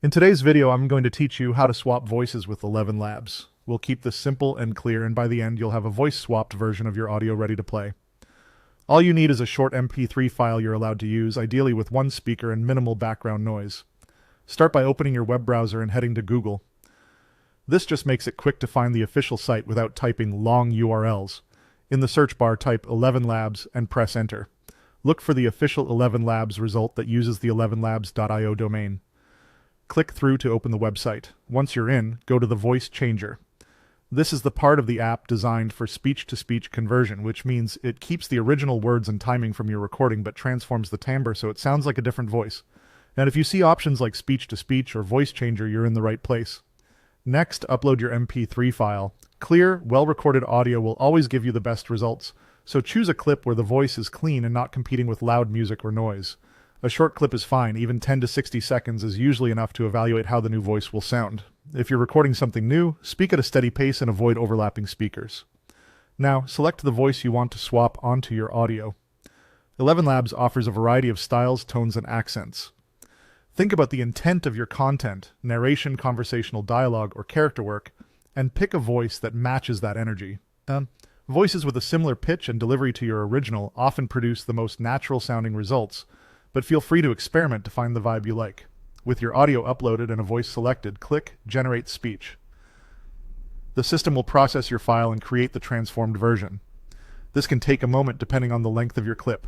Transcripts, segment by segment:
In today's video, I'm going to teach you how to swap voices with ElevenLabs. We'll keep this simple and clear, and by the end, you'll have a voice-swapped version of your audio ready to play. All you need is a short MP3 file you're allowed to use, ideally with one speaker and minimal background noise. Start by opening your web browser and heading to Google. This just makes it quick to find the official site without typing long URLs. In the search bar, type ElevenLabs and press enter. Look for the official ElevenLabs result that uses the ElevenLabs.io domain. Click through to open the website. Once you're in, go to the voice changer. This is the part of the app designed for speech-to-speech conversion, which means it keeps the original words and timing from your recording but transforms the timbre so it sounds like a different voice. And if you see options like speech-to-speech or voice changer, you're in the right place. Next, upload your MP3 file. Clear, well-recorded audio will always give you the best results, so choose a clip where the voice is clean and not competing with loud music or noise. A short clip is fine, even 10 to 60 seconds is usually enough to evaluate how the new voice will sound. If you're recording something new, speak at a steady pace and avoid overlapping speakers. Now, select the voice you want to swap onto your audio. ElevenLabs offers a variety of styles, tones, and accents. Think about the intent of your content, narration, conversational dialogue, or character work, and pick a voice that matches that energy. Voices with a similar pitch and delivery to your original often produce the most natural-sounding results, but feel free to experiment to find the vibe you like. With your audio uploaded and a voice selected, click Generate Speech. The system will process your file and create the transformed version. This can take a moment depending on the length of your clip.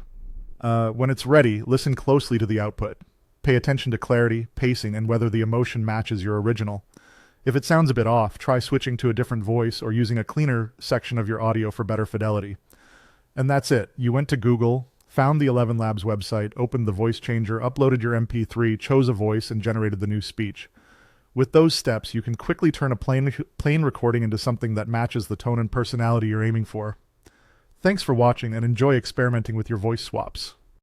When it's ready, listen closely to the output. Pay attention to clarity, pacing, and whether the emotion matches your original. If it sounds a bit off, try switching to a different voice or using a cleaner section of your audio for better fidelity. And that's it. You went to Google, found the ElevenLabs website, opened the voice changer, uploaded your MP3, chose a voice, and generated the new speech. With those steps, you can quickly turn a plain recording into something that matches the tone and personality you're aiming for. Thanks for watching and enjoy experimenting with your voice swaps.